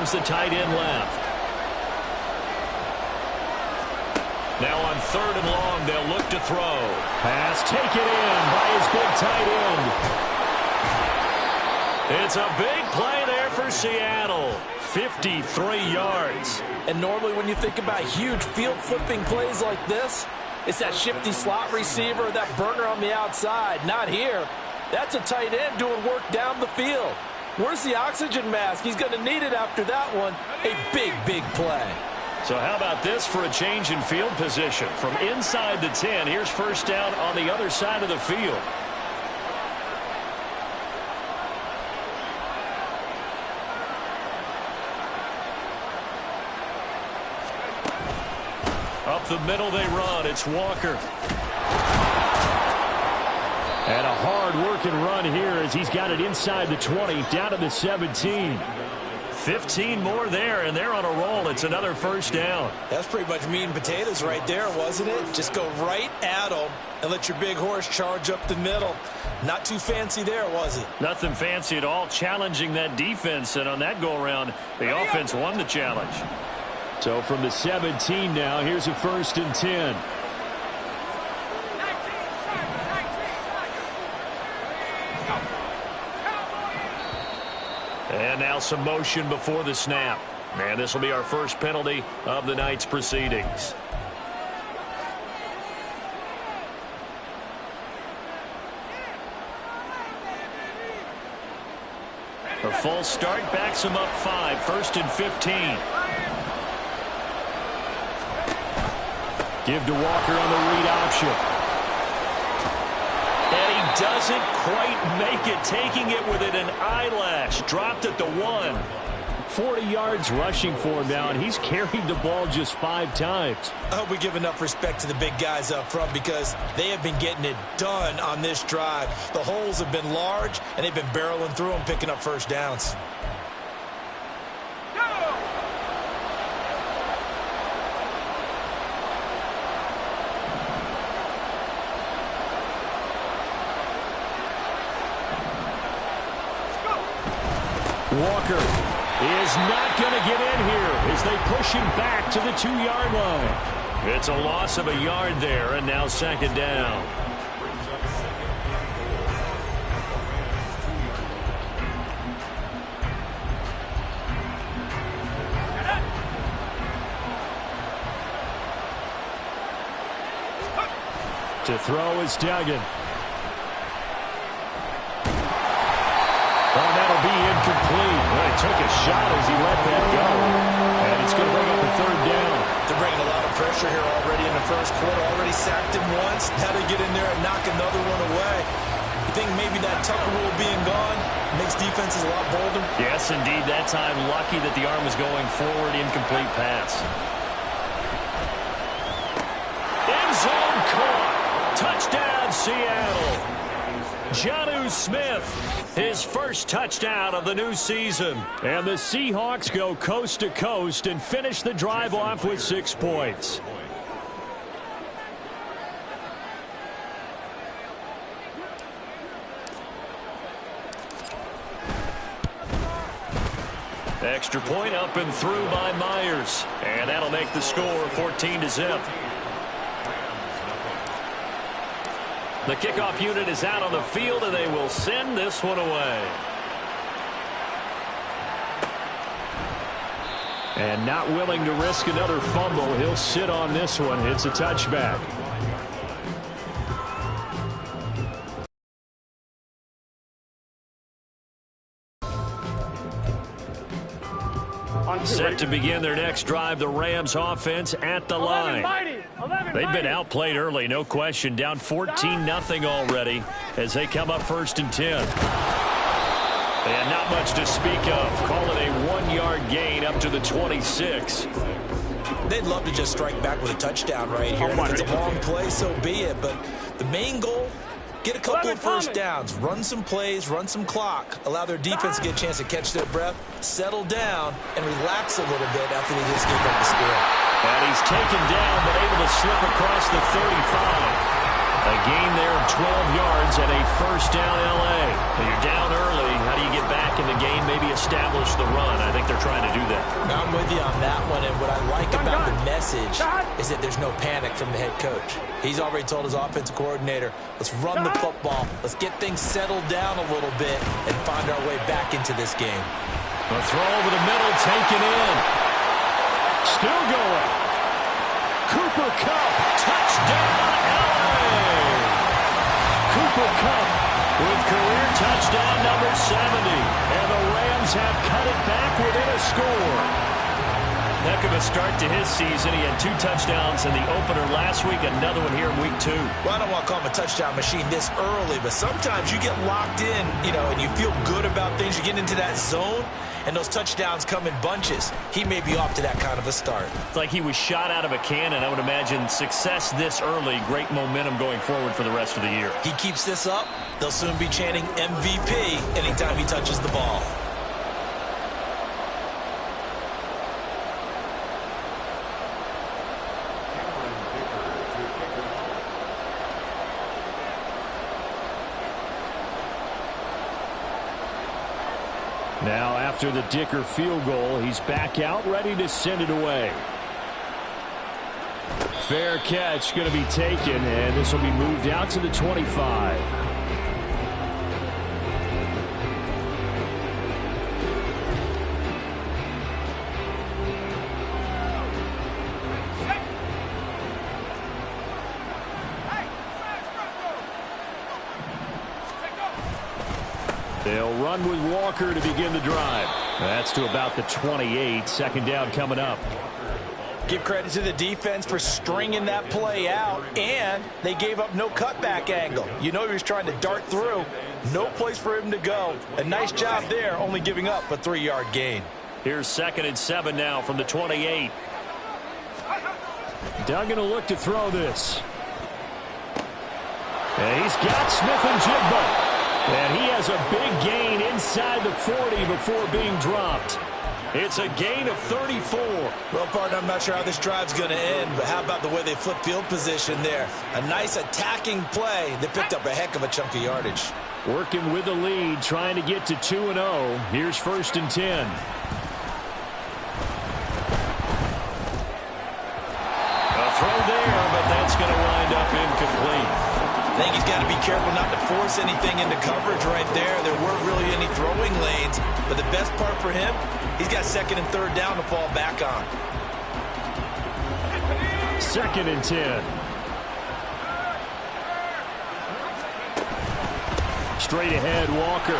leaves the tight end left. Now on 3rd and long, they'll look to throw. Pass taken in by his big tight end. It's a big play there for Seattle. 53 yards. And normally when you think about huge field-flipping plays like this, it's that shifty slot receiver, that burner on the outside. Not here. That's a tight end doing work down the field. Where's the oxygen mask? He's going to need it after that one. A big, big play. So how about this for a change in field position? From inside the 10, here's first down on the other side of the field. Up the middle they run. It's Walker. And a hard-working run here as he's got it inside the 20, down to the 17. 15 more there, and they're on a roll. It's another first down. That's pretty much meat and potatoes right there, wasn't it? Just go right at them and let your big horse charge up the middle. Not too fancy there, was it? Nothing fancy at all, challenging that defense, and on that go-around, the offense won the challenge. So from the 17 now, here's a 1st and 10. And now some motion before the snap. And this will be our first penalty of the night's proceedings. A false start backs him up 5, 1st and 15. Give to Walker on the read option. And he doesn't quite make it, taking it within an eyelash. Dropped at the 1. 40 yards rushing for him now, and he's carried the ball just 5 times. I hope we give enough respect to the big guys up front because they have been getting it done on this drive. The holes have been large, and they've been barreling through them, picking up first downs. Walker is not going to get in here as they push him back to the 2-yard line. It's a loss of a yard there, and now 2nd down. To throw is Duggan. Oh, that'll be incomplete. Well, he took a shot as he let that go. And it's going to bring up a 3rd down. They're bringing a lot of pressure here already in the first quarter. Already sacked him once. Had to get in there and knock another one away. You think maybe that Tucker rule being gone makes defenses a lot bolder? Yes, indeed. That time, lucky that the arm was going forward. Incomplete pass. End zone caught. Touchdown, Seattle. Jonnu Smith, his first touchdown of the new season. And the Seahawks go coast to coast and finish the drive off with 6 points. Extra point up and through by Myers. And that'll make the score 14-0. The kickoff unit is out on the field, and they will send this one away. And not willing to risk another fumble, he'll sit on this one. It's a touchback. Set to begin their next drive, the Rams offense at the line. They've been outplayed early, no question. Down 14-0 already as they come up 1st and 10. And not much to speak of. Call it a 1-yard gain up to the 26. They'd love to just strike back with a touchdown right here. If it's a long play, so be it. But the main goal, get a couple of first downs, run some plays, run some clock, allow their defense to get a chance to catch their breath, settle down, and relax a little bit after they just gave up the score. And he's taken down, but able to slip across the 35. A gain there of 12 yards and a first down L.A. When you're down early, how do you get back in the game, maybe establish the run? I think they're trying to do that. what I like about the message is that there's no panic from the head coach. He's already told his offensive coordinator, let's run the football, let's get things settled down a little bit and find our way back into this game. A throw over the middle, taken in. Still going. Cooper Kupp, touchdown, LA! Cooper Kupp with career touchdown number 70. And the Rams have cut it back within a score. Heck of a start to his season. He had 2 touchdowns in the opener last week, another one here in week 2. Well, I don't want to call him a touchdown machine this early, but sometimes you get locked in, and you feel good about things. You get into that zone, and those touchdowns come in bunches. He may be off to that kind of a start. It's like he was shot out of a cannon. I would imagine success this early, great momentum going forward for the rest of the year. He keeps this up, they'll soon be chanting MVP anytime he touches the ball. Now, after the Dicker field goal, he's back out, ready to send it away. Fair catch going to be taken, and this will be moved out to the 25. They'll run with Walker to begin the drive. That's to about the 28. Second down coming up. Give credit to the defense for stringing that play out, and they gave up no cutback angle. He was trying to dart through. No place for him to go. A nice job there, only giving up a 3-yard gain. Here's 2nd and 7 now from the 28. Duggan will look to throw this. And he's got Smith and Jigba. And he has a big gain inside the 40 before being dropped. It's a gain of 34. Well, partner, I'm not sure how this drive's going to end, but how about the way they flip field position there? A nice attacking play that picked up a heck of a chunk of yardage. Working with the lead, trying to get to 2-0. Here's 1st and 10. A throw there, but that's going to wind up incomplete. I think he's got to be careful not to force anything into coverage right there. There weren't really any throwing lanes, but the best part for him, he's got 2nd and 3rd down to fall back on. 2nd and 10. Straight ahead, Walker.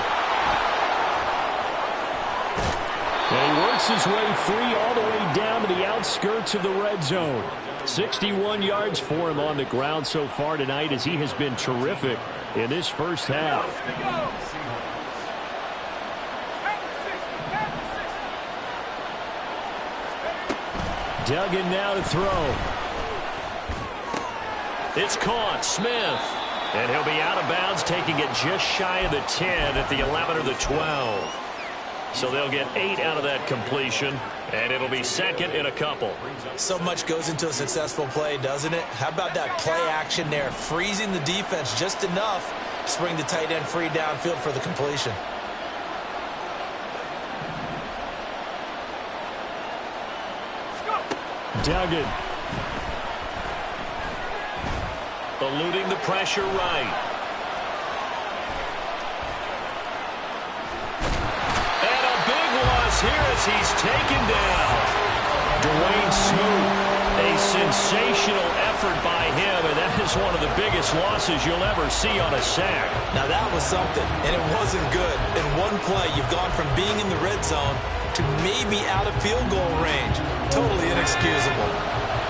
And he works his way free all the way down to the outskirts of the red zone. 61 yards for him on the ground so far tonight, as he has been terrific in this first half. Duggan now to throw. It's caught. Smith. And he'll be out of bounds, taking it just shy of the 10 at the 11 or the 12. So they'll get 8 out of that completion, and it'll be 2nd and a couple. So much goes into a successful play, doesn't it? How about that play action there, freezing the defense just enough to spring the tight end free downfield for the completion. Duggan. Eluding the pressure right. Here as he's taken down. Dwayne Smoot, a sensational effort by him, and that is one of the biggest losses you'll ever see on a sack. Now that was something, and it wasn't good. In one play, you've gone from being in the red zone to maybe out of field goal range. Totally inexcusable.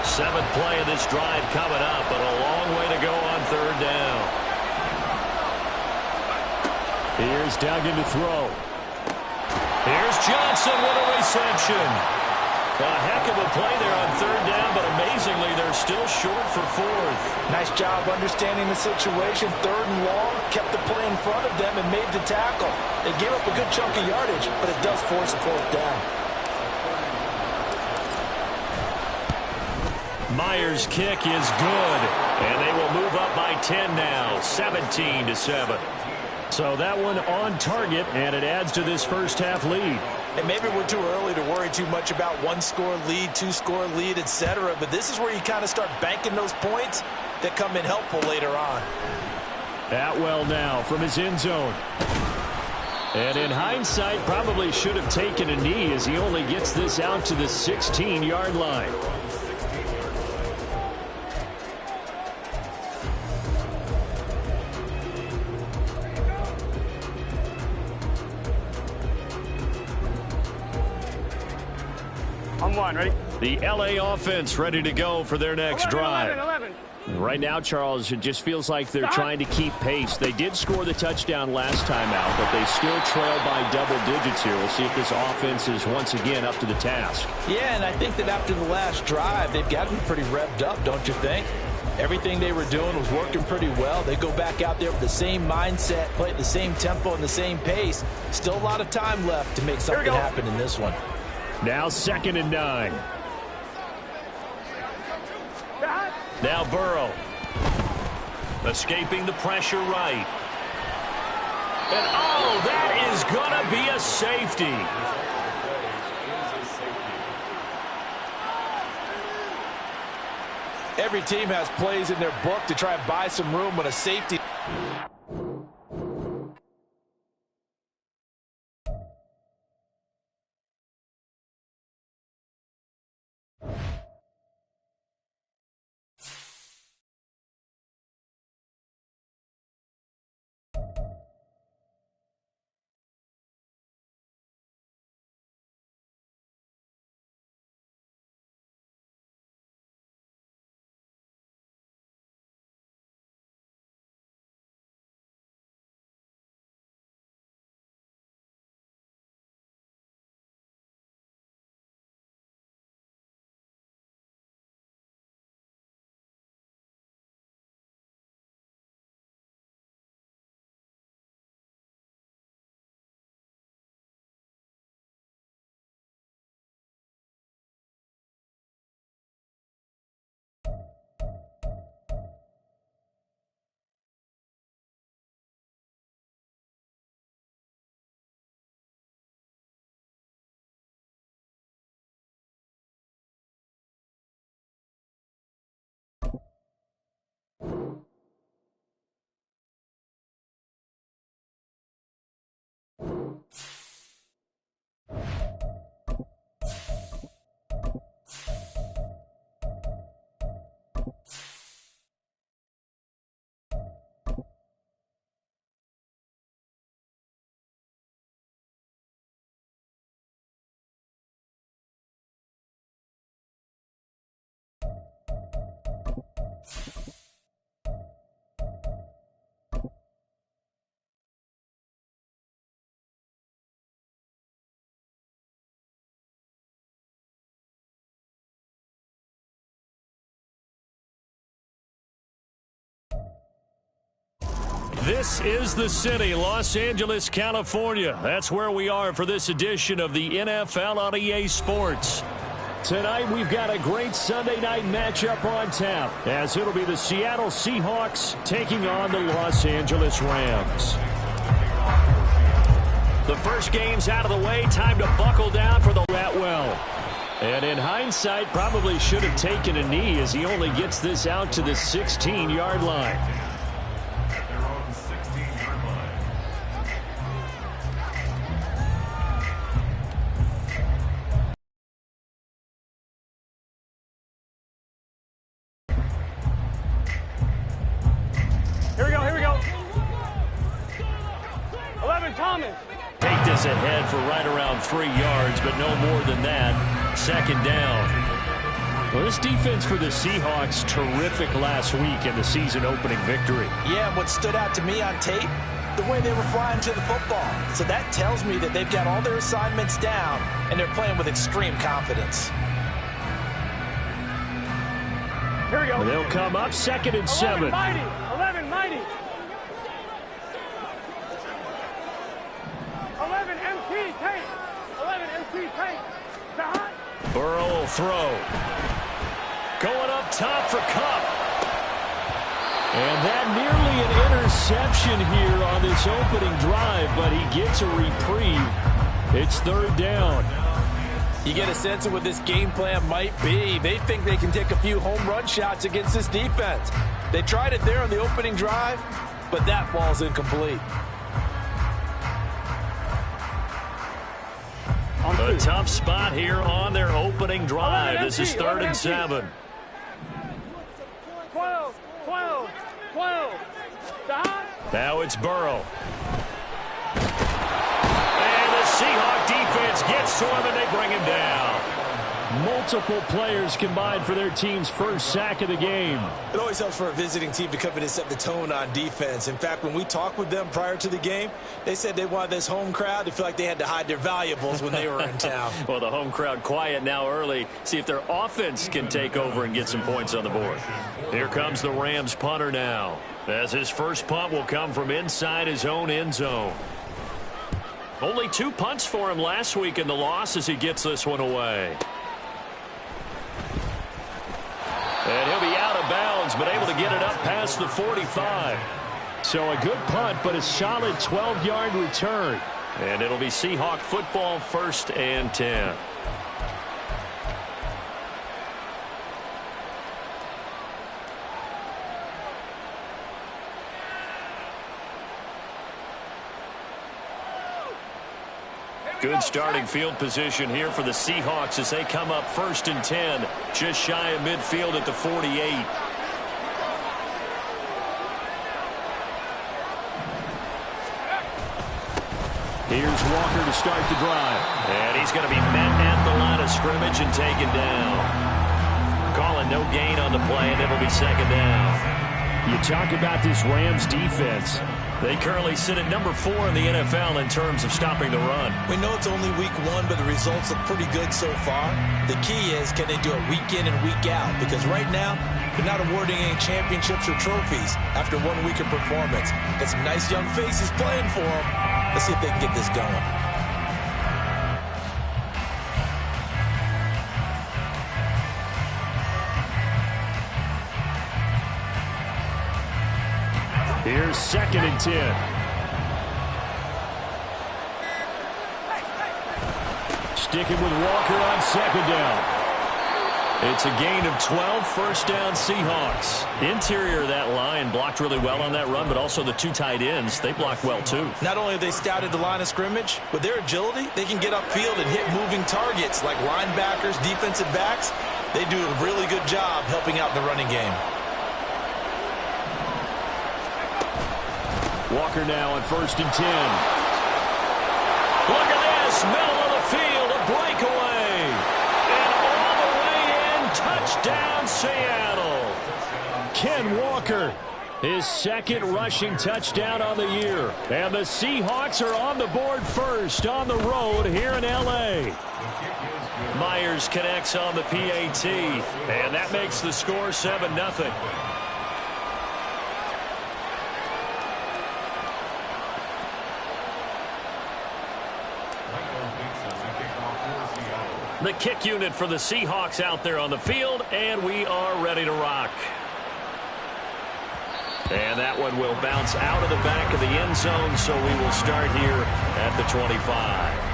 7th play of this drive coming up, but a long way to go on 3rd down. Here's Duggan to throw. Here's Johnson with a reception. A heck of a play there on 3rd down, but amazingly, they're still short for 4th. Nice job understanding the situation. 3rd and long, kept the play in front of them and made the tackle. They gave up a good chunk of yardage, but it does force a 4th down. Myers' kick is good, and they will move up by 10 now, 17-7. So that one on target, and it adds to this first half lead. And maybe we're too early to worry too much about one-score lead, two-score lead, etc. But this is where you kind of start banking those points that come in helpful later on. Atwell now from his end zone. And in hindsight, probably should have taken a knee as he only gets this out to the 16-yard line. On one, ready? The LA offense ready to go for their next drive. 11. Right now, Charles, it just feels like they're trying to keep pace. They did score the touchdown last time out, but they still trail by double digits here. We'll see if this offense is once again up to the task. Yeah, and I think that after the last drive, they've got to be pretty revved up, don't you think? Everything they were doing was working pretty well. They go back out there with the same mindset, play at the same tempo and the same pace. Still a lot of time left to make something happen in this one. Now 2nd and 9. Now Burrow. Escaping the pressure right. And oh, that is going to be a safety. Every team has plays in their book to try and buy some room when a safety. This is the city, Los Angeles, California. That's where we are for this edition of the NFL on EA Sports. Tonight, we've got a great Sunday night matchup on tap, as it'll be the Seattle Seahawks taking on the Los Angeles Rams. The first game's out of the way. Time to buckle down for the Atwell. And in hindsight, probably should have taken a knee as he only gets this out to the 16-yard line. Here we go. 11, Thomas. Take this ahead for right around 3 yards, but no more than that. 2nd down. Well, this defense for the Seahawks, terrific last week in the season-opening victory. Yeah, what stood out to me on tape, the way they were flying to the football. So that tells me that they've got all their assignments down, and they're playing with extreme confidence. Here we go. They'll come up 2nd and 7. 11, mighty. 11, MT, tank. 11, MT, tank. Burrow will throw. Going up top for Kupp. And that nearly an interception here on this opening drive, but he gets a reprieve. It's third down. You get a sense of what this game plan might be. They think they can take a few home run shots against this defense. They tried it there on the opening drive, but that ball's incomplete. A tough spot here on their opening drive. This is 3rd and 7. 12. Now it's Burrow. And the Seahawk defense gets to him, and they bring him down. Multiple players combined for their team's first sack of the game. It always helps for a visiting team to come in and set the tone on defense. In fact, when we talked with them prior to the game, they said they wanted this home crowd to feel like they had to hide their valuables when they were in town. Well, the home crowd quiet now early. See if their offense can take over and get some points on the board. Here comes the Rams punter now, as his first punt will come from inside his own end zone. Only 2 punts for him last week in the loss as he gets this one away. And he'll be out of bounds, but able to get it up past the 45. So a good punt, but a solid 12-yard return. And it'll be Seahawk football, 1st and 10. Good starting field position here for the Seahawks as they come up 1st and 10, just shy of midfield at the 48. Here's Walker to start the drive. And he's going to be met at the line of scrimmage and taken down. Calling no gain on the play, and it'll be 2nd down. You talk about this Rams defense. They currently sit at number 4 in the NFL in terms of stopping the run. We know it's only week 1, but the results look pretty good so far. The key is, can they do it week in and week out? Because right now, they're not awarding any championships or trophies after 1 week of performance. Got some nice young faces playing for them. Let's see if they can get this going. Here's 2nd and 10. Sticking with Walker on 2nd down. It's a gain of 12, 1st down Seahawks. Interior of that line blocked really well on that run, but also the 2 tight ends, they blocked well too. Not only have they scouted the line of scrimmage, with their agility, they can get upfield and hit moving targets like linebackers, defensive backs. They do a really good job helping out the running game. Walker now on 1st and 10. Look at this, middle of the field, a breakaway. And all the way in, touchdown Seattle. Ken Walker, his 2nd rushing touchdown on the year. And the Seahawks are on the board first on the road here in L.A. Myers connects on the PAT, and that makes the score 7-0. The kick unit for the Seahawks out there on the field, and we are ready to rock. And that one will bounce out of the back of the end zone, so we will start here at the 25.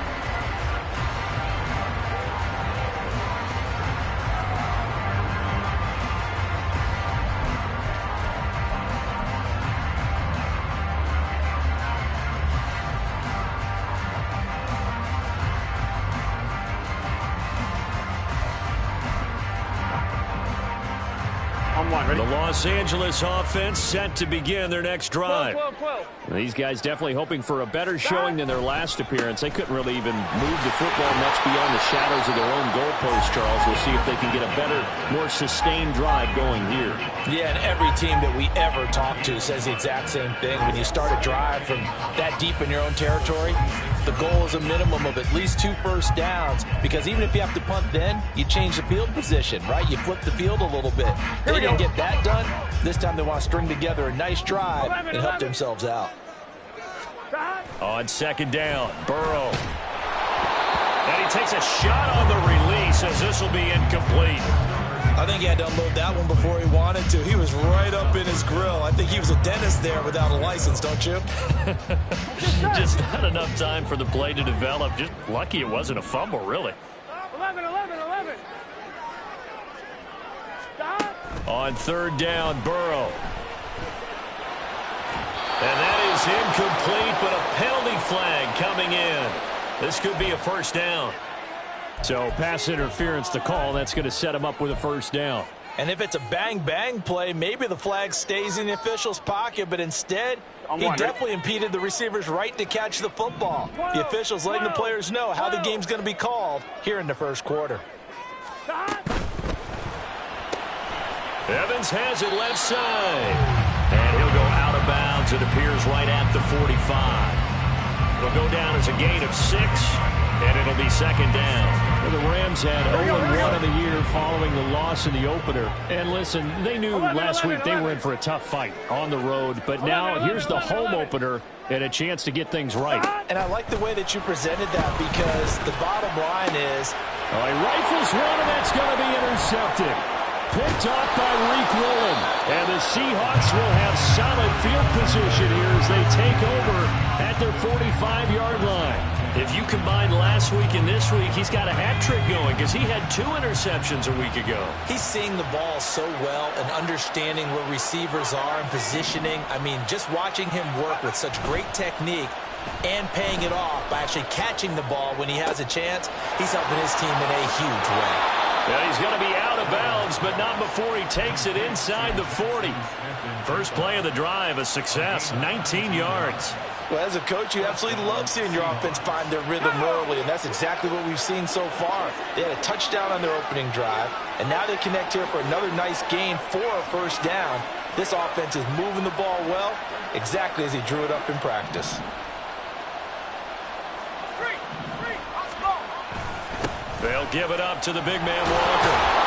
The Los Angeles offense set to begin their next drive. 12. These guys definitely hoping for a better showing than their last appearance. They couldn't really even move the football much beyond the shadows of their own goalpost, Charles. We'll see if they can get a better, more sustained drive going here. Yeah, and every team that we ever talk to says the exact same thing. When you start a drive from that deep in your own territory, the goal is a minimum of at least 2 first downs, because even if you have to punt then, you change the field position, right? You flip the field a little bit. They didn't get that done. This time they want to string together a nice drive and help themselves out. On 2nd down, Burrow. And he takes a shot on the release as this will be incomplete. I think he had to unload that one before he wanted to. He was right up in his grill. I think he was a dentist there without a license, don't you? Just not enough time for the play to develop. Just lucky it wasn't a fumble, really. 11. Stop. On third down, Burrow. And that is incomplete, but a penalty flag coming in. This could be a first down. So pass interference to call. That's going to set him up with a first down. And if it's a bang-bang play, maybe the flag stays in the official's pocket, but instead, he definitely impeded the receiver's right to catch the football. The officials letting the players know how the game's going to be called here in the first quarter. Evans has it left side. And he'll go out of bounds, it appears, right at the 45. It'll go down as a gain of 6, and it'll be second down. The Rams had 0-1 of the year following the loss in the opener. And listen, they knew last week they were in for a tough fight on the road. But now here's the home opener and a chance to get things right. And I like the way that you presented that because the bottom line is... He rifles one, and that's going to be intercepted. Picked off by Reek Rowland. And the Seahawks will have solid field position here as they take over at their 45-yard line. If you combine last week and this week, he's got a hat trick going because he had 2 interceptions a week ago. He's seeing the ball so well and understanding where receivers are and positioning. I mean, just watching him work with such great technique and paying it off by actually catching the ball when he has a chance, he's helping his team in a huge way. Yeah, he's going to be out of bounds, but not before he takes it inside the 40. First play of the drive, a success, 19 yards. Well, as a coach, you absolutely love seeing your offense find their rhythm early, and that's exactly what we've seen so far. They had a touchdown on their opening drive, and now they connect here for another nice gain for a first down. This offense is moving the ball well, exactly as he drew it up in practice. They'll give it up to the big man, Walker.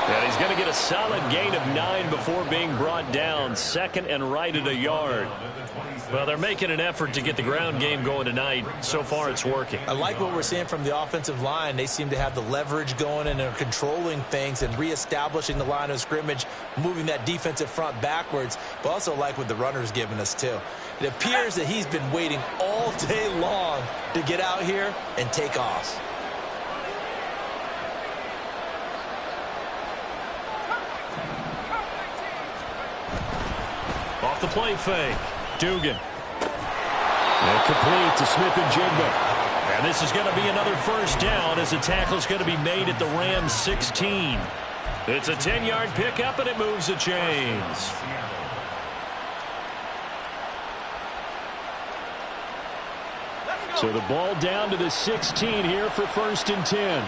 And he's going to get a solid gain of 9 before being brought down. Second and right at a yard. Well, they're making an effort to get the ground game going tonight. So far, it's working. I like what we're seeing from the offensive line. They seem to have the leverage going and they're controlling things and reestablishing the line of scrimmage, moving that defensive front backwards. But also like what the runner's giving us, too. It appears that he's been waiting all day long to get out here and take off. Off the play fake. Dugan. And complete to Smith-Njigba. And this is going to be another first down as the tackle's going to be made at the Rams 16. It's a 10-yard pickup, and it moves the chains. So the ball down to the 16 here for first and 10.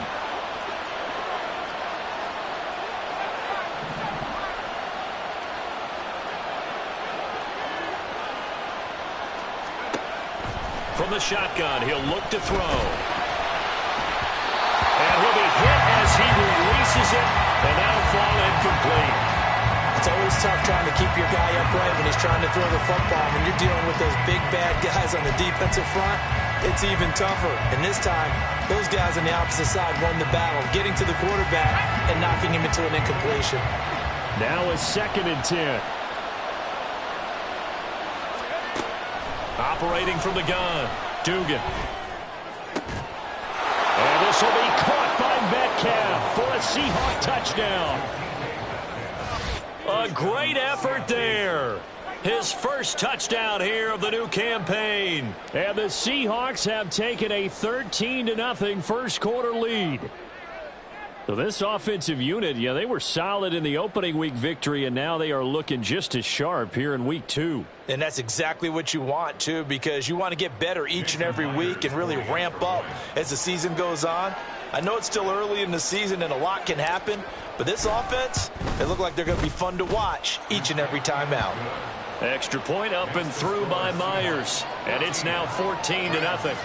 From the shotgun, he'll look to throw. And he'll be hit as he releases it, and that'll fall incomplete. It's always tough trying to keep your guy upright when he's trying to throw the football. When you're dealing with those big, bad guys on the defensive front, it's even tougher. And this time, those guys on the opposite side won the battle, getting to the quarterback and knocking him into an incompletion. Now a second and 10. Operating from the gun, Dugan. And this will be caught by Metcalf for a Seahawk touchdown. A great effort there. His first touchdown here of the new campaign. And the Seahawks have taken a 13-0 first quarter lead. So this offensive unit, yeah, they were solid in the opening week victory, and now they are looking just as sharp here in week 2. And that's exactly what you want, too, because you want to get better each and every week and really ramp up as the season goes on. I know it's still early in the season and a lot can happen, but this offense, they look like they're going to be fun to watch each and every time out. Extra point up and through by Myers, and it's now 14-0.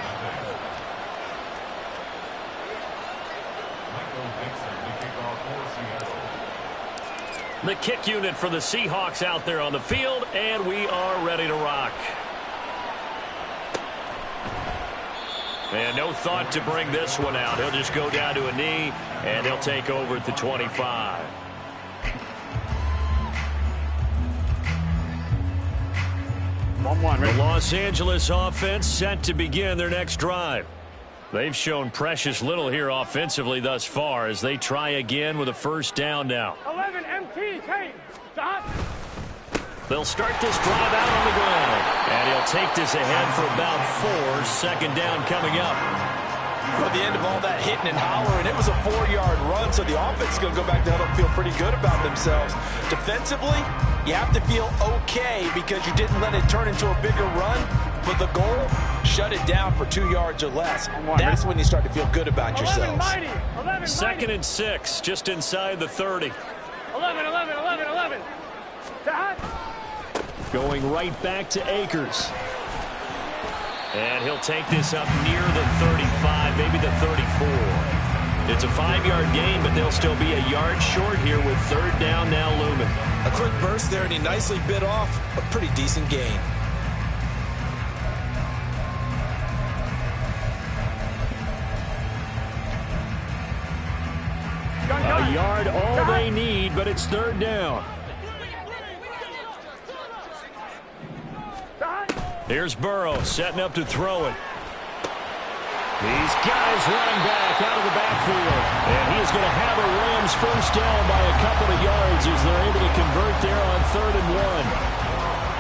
The kick unit for the Seahawks out there on the field, and we are ready to rock. And no thought to bring this one out. He'll just go down to a knee, and they'll take over at the 25. The Los Angeles offense set to begin their next drive. They've shown precious little here offensively thus far as they try again with a first down now. 11 MT, take. Stop. They'll start this drive out on the ground. And he'll take this ahead for about 4. Second down coming up. At the end of all that hitting and hollering, it was a 4-yard run, so the offense is going to go back to huddle and feel pretty good about themselves. Defensively, you have to feel okay because you didn't let it turn into a bigger run, but the goal, shut it down for 2 yards or less. That's when you start to feel good about yourselves. 11, Second and 6, just inside the 30. 11. Stop. Going right back to Akers. And he'll take this up near the 35, maybe the 34. It's a 5-yard gain, but they'll still be a yard short here with third down now looming. A quick burst there, and he nicely bit off a pretty decent gain. A yard all they need, but it's third down. Here's Burrow setting up to throw it. These guys running back out of the backfield. And he is going to have a Rams first down by a couple of yards as they're able to convert there on 3rd and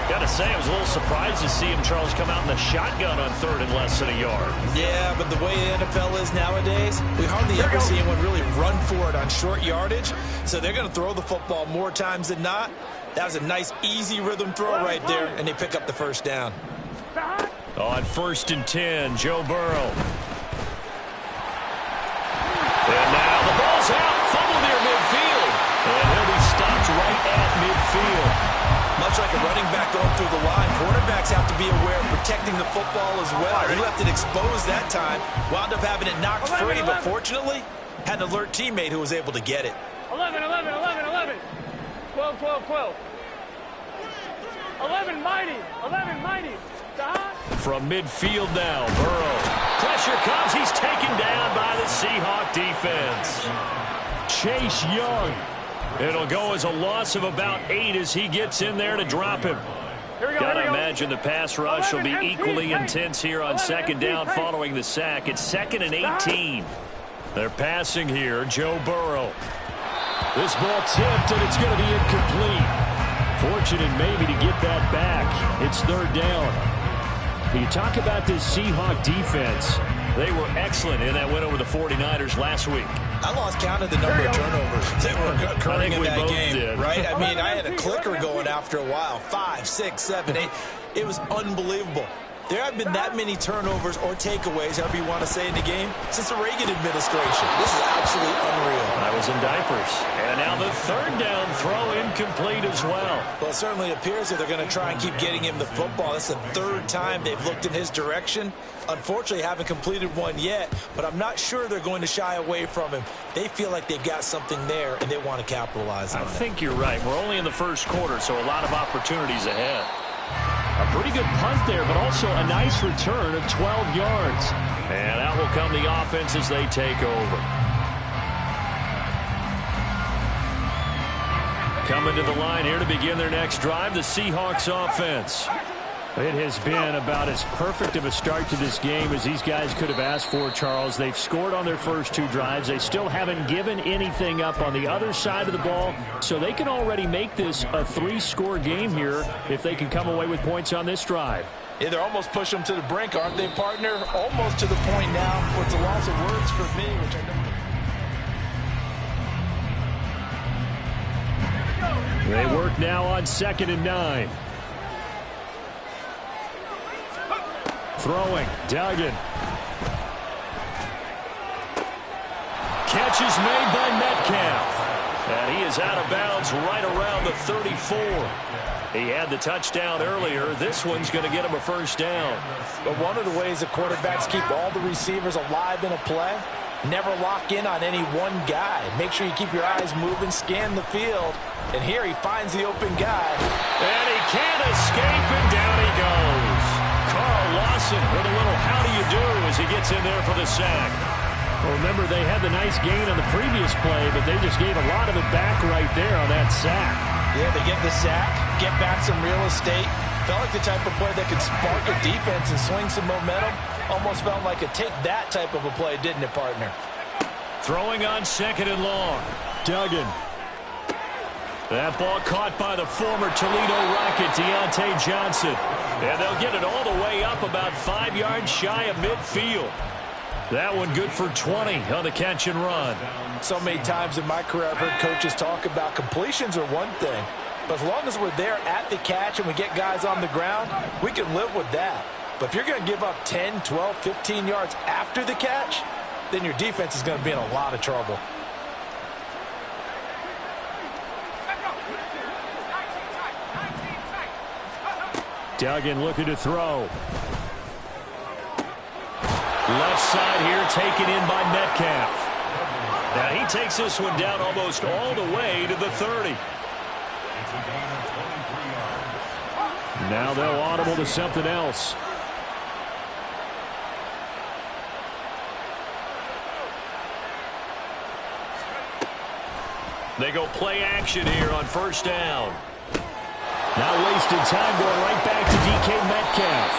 1. Got to say, I was a little surprised to see him, Charles, come out in the shotgun on 3rd and less than a yard. Yeah, but the way the NFL is nowadays, we hardly ever see anyone really run for it on short yardage. So they're going to throw the football more times than not. That was a nice, easy rhythm throw right there, and they pick up the first down. On 1st and 10, Joe Burrow. And now the ball's out, fumble near midfield. And he'll be stopped right at midfield. Much like a running back going through the line, quarterbacks have to be aware of protecting the football as well. He left it exposed that time, wound up having it knocked free, but fortunately, had an alert teammate who was able to get it. 11. 12. 11 mighty. Stop. From midfield now, Burrow. Pressure comes. He's taken down by the Seahawk defense. Chase Young. It'll go as a loss of about 8 as he gets in there to drop him. Gotta imagine the pass rush will be equally intense here on second down following the sack. It's 2nd and 18. They're passing here, Joe Burrow. This ball tipped, and it's going to be incomplete. Fortunate maybe to get that back. It's 3rd down. You talk about this Seahawk defense. They were excellent in that win over the 49ers last week. I lost count of the number of turnovers that were occurring in that game, right? I mean, I had a clicker going after a while. 5, 6, 7, 8. It was unbelievable. There have been that many turnovers or takeaways, however you want to say, in the game since the Reagan administration. This is absolutely unreal. I was in diapers. And now the 3rd down throw incomplete as well. Well, it certainly appears that they're going to try and keep getting him the football. That's the 3rd time they've looked in his direction. Unfortunately, haven't completed one yet, but I'm not sure they're going to shy away from him. They feel like they've got something there, and they want to capitalize on it. I think you're right. We're only in the first quarter, so a lot of opportunities ahead. A pretty good punt there, but also a nice return of 12 yards. And out will come the offense as they take over. Coming to the line here to begin their next drive, the Seahawks offense. It has been about as perfect of a start to this game as these guys could have asked for, Charles. They've scored on their first 2 drives. They still haven't given anything up on the other side of the ball, so they can already make this a 3-score game here if they can come away with points on this drive. Yeah, they're almost pushing them to the brink, aren't they, partner? Almost to the point now where it's a loss of words for me, which I don't. They work now on 2nd and 9. Throwing, Duggan. Catch is made by Metcalf. And he is out of bounds right around the 34. He had the touchdown earlier. This one's going to get him a first down. But one of the ways the quarterbacks keep all the receivers alive in a play, never lock in on any one guy. Make sure you keep your eyes moving, scan the field. And here he finds the open guy. And he can't escape, and down he goes. Carl Lawson Johnson with a little how do you do as he gets in there for the sack. Well, remember, they had the nice gain on the previous play, but they just gave a lot of it back right there on that sack. Yeah, they get the sack, get back some real estate. Felt like the type of play that could spark a defense and swing some momentum. Almost felt like a take-that type of a play, didn't it, partner? Throwing on 2nd and long. Duggan. That ball caught by the former Toledo Rocket, Deontay Johnson. And they'll get it all the way up about 5 yards shy of midfield. That one good for 20 on the catch and run. So many times in my career I've heard coaches talk about completions are one thing. But as long as we're there at the catch and we get guys on the ground, we can live with that. But if you're going to give up 10, 12, 15 yards after the catch, then your defense is going to be in a lot of trouble. Duggan looking to throw. Left side here taken in by Metcalf. Now he takes this one down almost all the way to the 30. Now they'll audible to something else. They go play action here on 1st down. Not wasting time, going right back to DK Metcalf.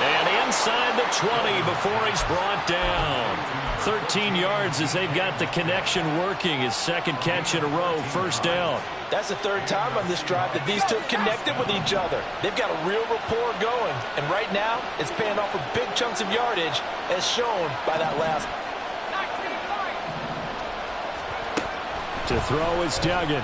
And inside the 20 before he's brought down. 13 yards as they've got the connection working. His 2nd catch in a row, 1st down. That's the 3rd time on this drive that these two have connected with each other. They've got a real rapport going. And right now, it's paying off with big chunks of yardage, as shown by that last. To throw is Duggan.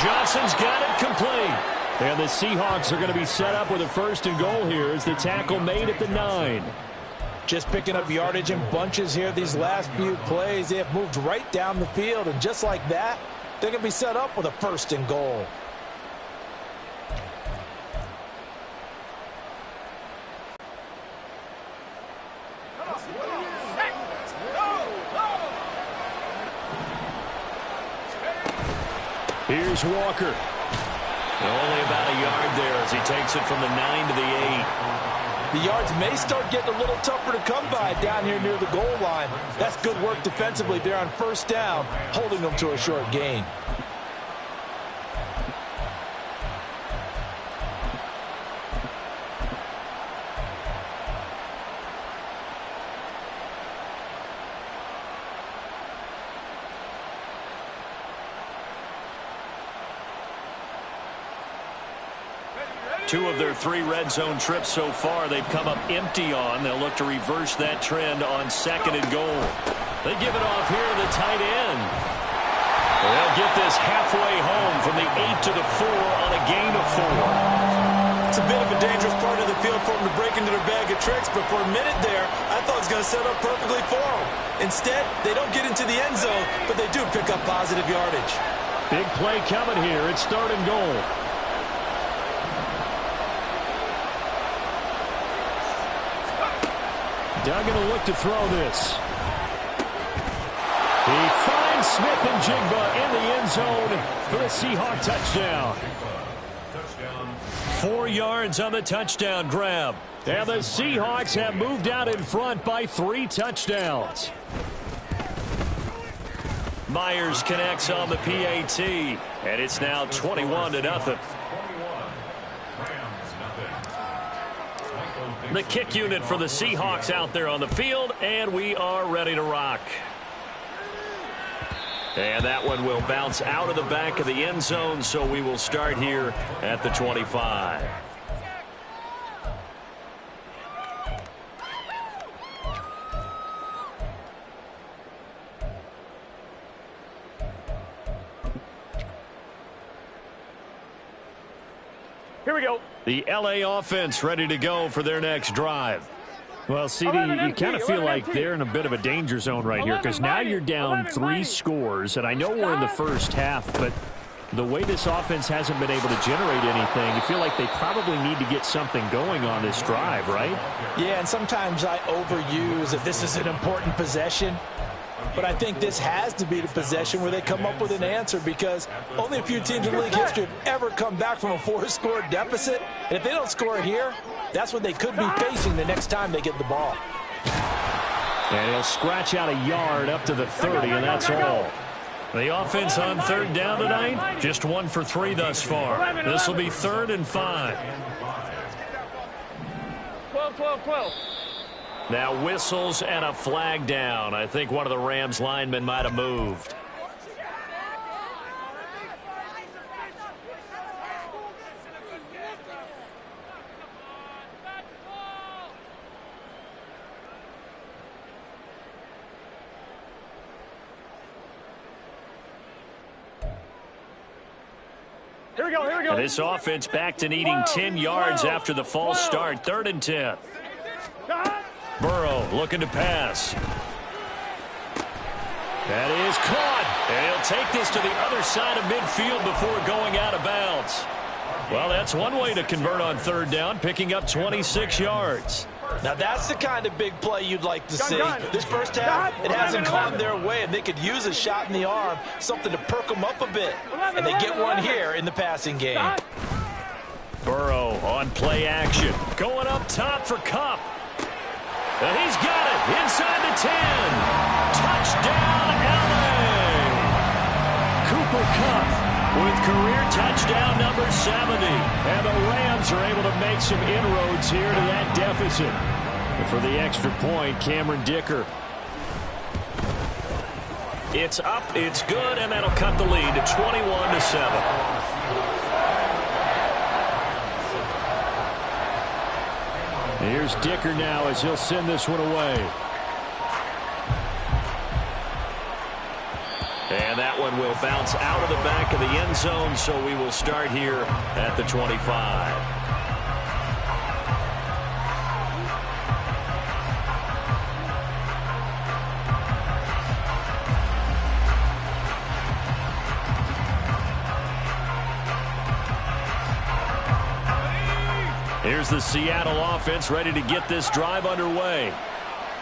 Johnson's got it complete. And the Seahawks are going to be set up with a 1st and goal here as the tackle made at the 9. Just picking up yardage in bunches here these last few plays. They have moved right down the field, and just like that, they're going to be set up with a 1st and goal. Here's Walker. Only about a yard there as he takes it from the 9 to the 8. The yards may start getting a little tougher to come by down here near the goal line. That's good work defensively there on 1st down, holding them to a short gain. Two of their 3 red zone trips so far they've come up empty on. They'll look to reverse that trend on 2nd and goal. They give it off here to the tight end. They'll get this halfway home from the 8 to the 4 on a gain of 4. It's a bit of a dangerous part of the field for them to break into their bag of tricks, but for a minute there, I thought it was going to set up perfectly for them. Instead, they don't get into the end zone, but they do pick up positive yardage. Big play coming here. It's 3rd and goal. Duggan will look to throw this. He finds Smith-Njigba in the end zone for the Seahawk touchdown. 4 yards on the touchdown grab. And the Seahawks have moved out in front by 3 touchdowns. Myers connects on the PAT, and it's now 21-0. The kick unit for the Seahawks out there on the field, and we are ready to rock. And that one will bounce out of the back of the end zone, so we will start here at the 25. Here we go. The LA offense ready to go for their next drive. Well, CD, you kind of feel like they're in a bit of a danger zone right here because now you're down 3 scores, and I know we're in the first half, but the way this offense hasn't been able to generate anything, you feel like they probably need to get something going on this drive, right? Yeah, and sometimes I overuse if this is an important possession. But I think this has to be the possession where they come up with an answer, because only a few teams in league history have ever come back from a 4-score deficit. And if they don't score here, that's what they could be facing the next time they get the ball. And he'll scratch out a yard up to the 30, and that's all. The offense on third down tonight, just 1 for 3 thus far. This will be 3rd and 5. 12. Now whistles and a flag down. I think one of the Rams linemen might have moved. Here we go. And this offense back to needing 10 yards after the false start. 3rd and 10. Burrow looking to pass. That is caught. And he'll take this to the other side of midfield before going out of bounds. Well, that's one way to convert on 3rd down, picking up 26 yards. Now, that's the kind of big play you'd like to see. This first half, it hasn't gone their way, and they could use a shot in the arm, something to perk them up a bit. And they get one here in the passing game. Burrow on play action. Going up top for Kupp. And he's got it inside the 10. Touchdown, LA. Cooper Kupp with career touchdown number 70. And the Rams are able to make some inroads here to that deficit. And for the extra point, Cameron Dicker. It's up, it's good, and that'll cut the lead to 21-7. Here's Dicker now as he'll send this one away. And that one will bounce out of the back of the end zone, so we will start here at the 25. Here's the Seattle offense ready to get this drive underway.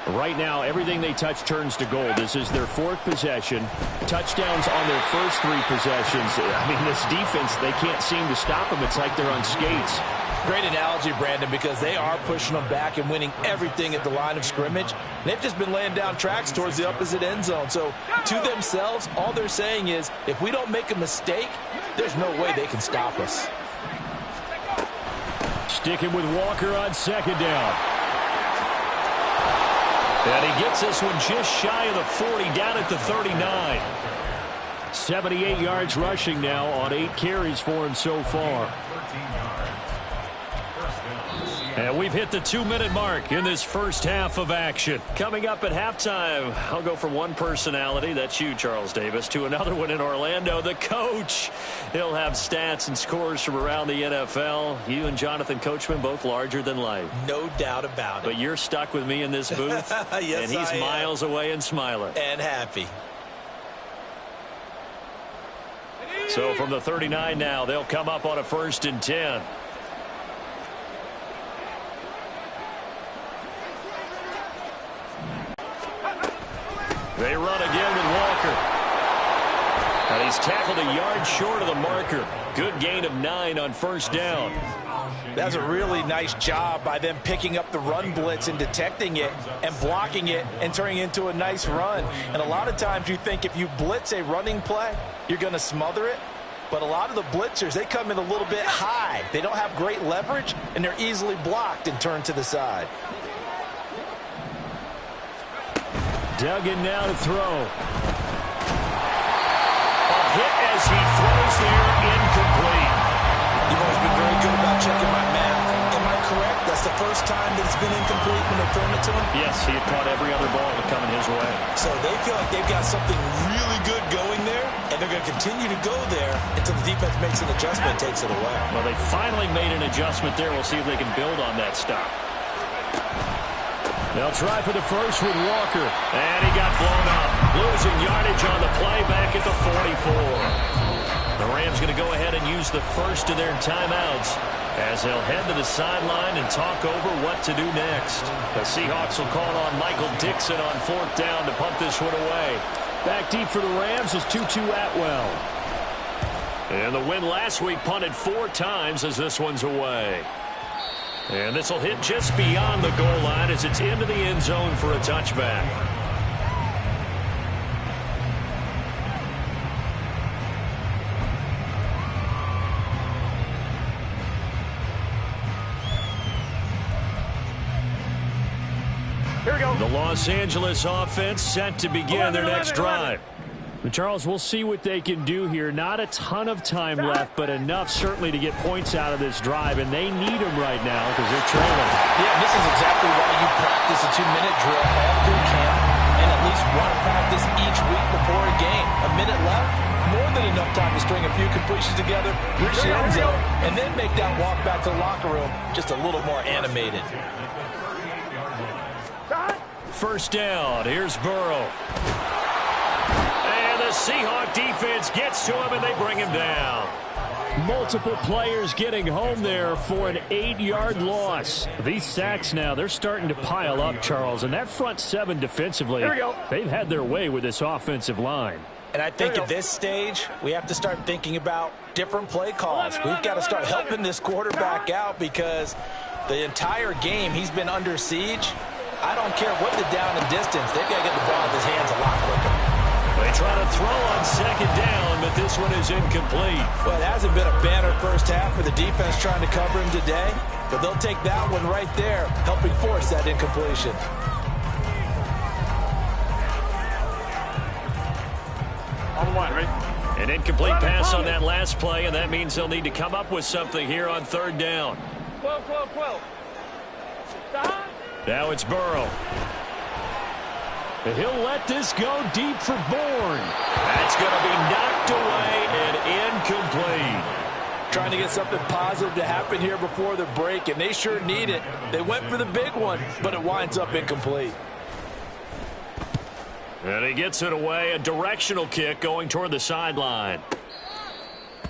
Right now, everything they touch turns to gold. This is their 4th possession. Touchdowns on their first 3 possessions. I mean, this defense, they can't seem to stop them. It's like they're on skates. Great analogy, Brandon, because they are pushing them back and winning everything at the line of scrimmage. They've just been laying down tracks towards the opposite end zone. So, to themselves, all they're saying is, if we don't make a mistake, there's no way they can stop us. Sticking with Walker on 2nd down. And he gets this one just shy of the 40, down at the 39. 78 yards rushing now on 8 carries for him so far. And we've hit the 2-minute mark in this first half of action. Coming up at halftime, I'll go from one personality, that's you, Charles Davis, to another one in Orlando, the coach. He'll have stats and scores from around the NFL. You and Jonathan Coachman, both larger than life. No doubt about it. But you're stuck with me in this booth, yes, and he's miles away and smiling. And happy. So from the 39 now, they'll come up on a 1st and 10. They run again with Walker. And he's tackled a yard short of the marker. Good gain of 9 on 1st down. That's a really nice job by them picking up the run blitz and detecting it and blocking it and turning it into a nice run. And a lot of times you think if you blitz a running play, you're going to smother it. But a lot of the blitzers, they come in a little bit high. They don't have great leverage, and they're easily blocked and turned to the side. Duggan now to throw. A hit as he throws there, incomplete. You've always been very good about checking my math. Am I correct? That's the first time that it's been incomplete when they've thrown it to him? Yes, he had caught every other ball coming his way. So they feel like they've got something really good going there, and they're going to continue to go there until the defense makes an adjustment and takes it away. Well, they finally made an adjustment there. We'll see if they can build on that stop. They'll try for the first with Walker. And he got blown up. Losing yardage on the play back at the 44. The Rams Rams going to go ahead and use the first of their timeouts as they'll head to the sideline and talk over what to do next. The Seahawks will call on Michael Dixon on 4th down to punt this one away. Back deep for the Rams is Tutu Atwell. And the win last week punted 4 times as this one's away. And this will hit just beyond the goal line as it's into the end zone for a touchback. Here we go. The Los Angeles offense set to begin their next drive. Charles, we'll see what they can do here. Not a ton of time left, but enough certainly to get points out of this drive, and they need them right now because they're trailing. Yeah, this is exactly why you practice a 2-minute drill all through camp and at least one practice each week before a game. A minute left, more than enough time to string a few completions together, reach the end zone, and then make that walk back to the locker room just a little more animated. First down, here's Burrow. And the Seahawk defense gets to him, and they bring him down. Multiple players getting home there for an 8-yard loss. These sacks now, they're starting to pile up, Charles. And that front 7 defensively, they've had their way with this offensive line. And I think at this stage, we have to start thinking about different play calls. We've got to start helping this quarterback out because the entire game he's been under siege. I don't care what the down and distance. They've got to get the ball in his hands a lot quicker. They try to throw on 2nd down, but this one is incomplete. Well, it hasn't been a banner first half for the defense trying to cover him today, but they'll take that one right there, helping force that incompletion. On 1, ready? An incomplete pass on that last play, and that means they'll need to come up with something here on 3rd down. 12, 12, 12. Stop. Now it's Burrow. He'll let this go deep for Bourne. That's going to be knocked away and incomplete. Trying to get something positive to happen here before the break, and they sure need it. They went for the big one, but it winds up incomplete. And he gets it away, a directional kick going toward the sideline.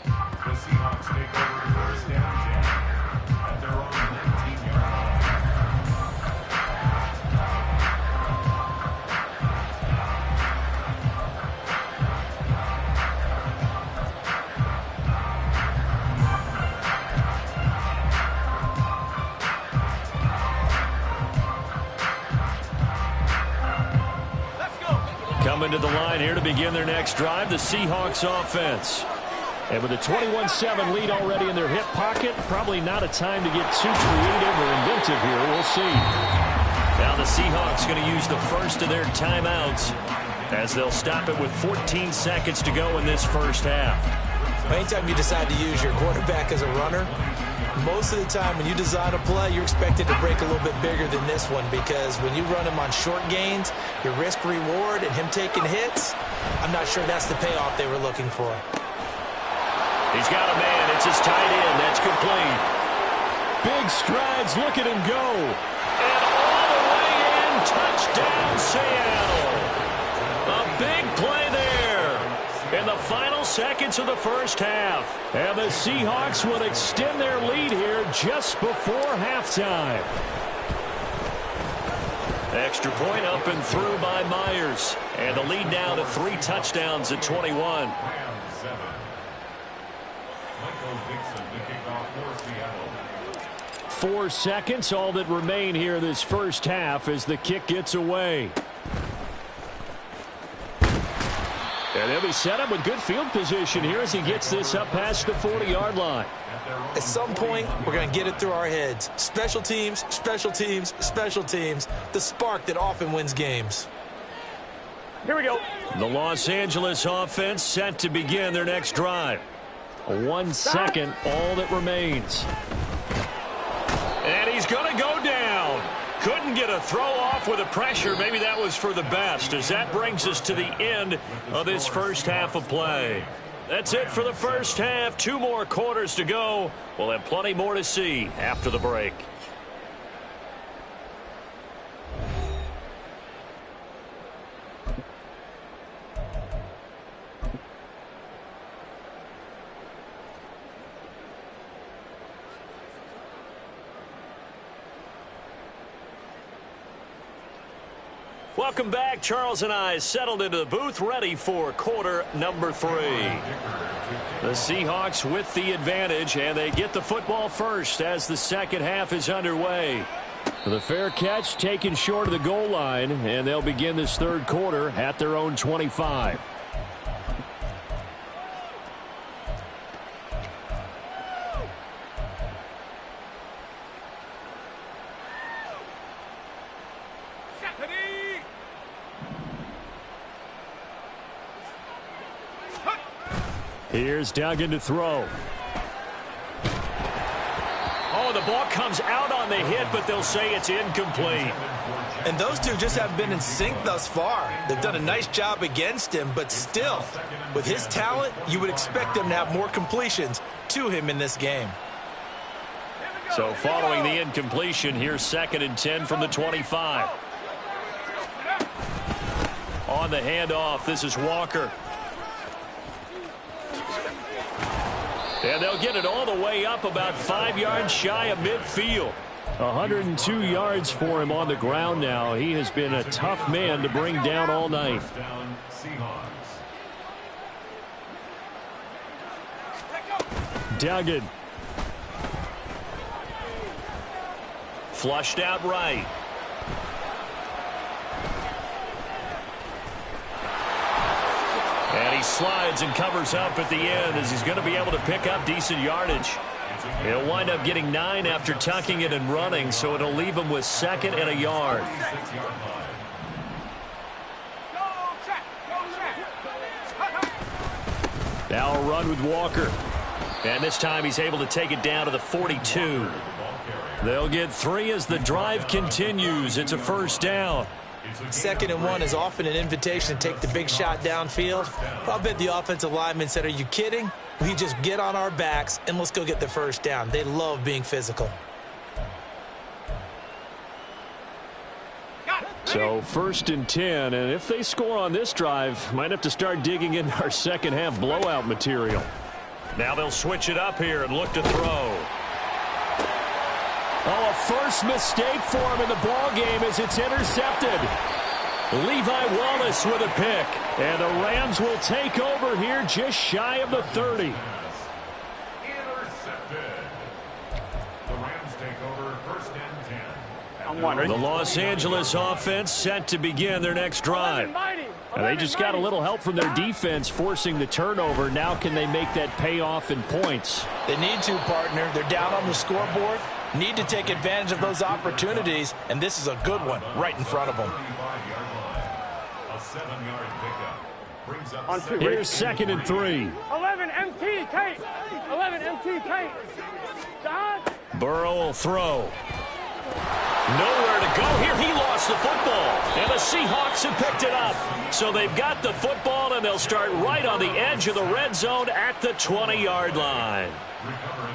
The Seahawks take over first down at their own 19-yard line. Coming to the line here to begin their next drive, the Seahawks offense. And with a 21-7 lead already in their hip pocket, probably not a time to get too creative or inventive here. We'll see. Now the Seahawks going to use the first of their timeouts as they'll stop it with 14 seconds to go in this first half. Anytime you decide to use your quarterback as a runner, most of the time when you design a play, you're expected to break a little bit bigger than this one because when you run him on short gains, your risk-reward and him taking hits, I'm not sure that's the payoff they were looking for. He's got a man. It's his tight end. That's complete. Big strides. Look at him go. And all the way in. Touchdown, Seattle. A big play there in the final seconds of the first half. And the Seahawks will extend their lead here just before halftime. Extra point up and through by Myers. And the lead now to 3 touchdowns at 21. 4 seconds, all that remain here this first half as the kick gets away. And they'll be set up with good field position here as he gets this up past the 40-yard line. At some point, we're going to get it through our heads. Special teams, special teams, special teams. The spark that often wins games. Here we go. The Los Angeles offense set to begin their next drive. 1 second, all that remains. And he's going to go down. Couldn't get a throw off with the pressure. Maybe that was for the best, as that brings us to the end of this first half of play. That's it for the first half. 2 more quarters to go. We'll have plenty more to see after the break. Welcome back. Charles and I settled into the booth, ready for quarter number 3. The Seahawks with the advantage, and they get the football first as the second half is underway. The fair catch taken short of the goal line, and they'll begin this third quarter at their own 25. Here's Duggan to throw. Oh, the ball comes out on the hit, but they'll say it's incomplete. And those two just haven't been in sync thus far. They've done a nice job against him, but still, with his talent, you would expect them to have more completions to him in this game. So following the incompletion, here's 2nd and 10 from the 25. On the handoff, this is Walker. And they'll get it all the way up about 5 yards shy of midfield. 102 yards for him on the ground now. He has been a tough man to bring down all night. Duggan. Flushed out right. And he slides and covers up at the end as he's going to be able to pick up decent yardage. He'll wind up getting 9 after tucking it and running, so it'll leave him with 2nd and a yard. Now a run with Walker. And this time he's able to take it down to the 42. They'll get 3 as the drive continues. It's a first down. 2nd and 1 is often an invitation to take the big shot downfield. I'll bet the offensive lineman said, "Are you kidding? We just get on our backs and let's go get the first down." They love being physical. So 1st and 10, and if they score on this drive, might have to start digging in our second half blowout material. Now they'll switch it up here and look to throw. Oh, a first mistake for him in the ball game as it's intercepted. Levi Wallace with a pick. And the Rams will take over here just shy of the 30. Intercepted. The Rams take over 1st and 10. I'm wondering. The Los Angeles offense set to begin their next drive. And they just got a little help from their defense forcing the turnover. Now can they make that pay off in points? They need to, partner. They're down on the scoreboard. Need to take advantage of those opportunities, and this is a good one right in front of them. A 7-yard pickup brings up On 2. Here's 2nd and 3. 11 MT tape. 11 MT tape. Don. Burrow will throw. Nowhere to go here. He lost the football. And the Seahawks have picked it up. So they've got the football, and they'll start right on the edge of the red zone at the 20-yard line.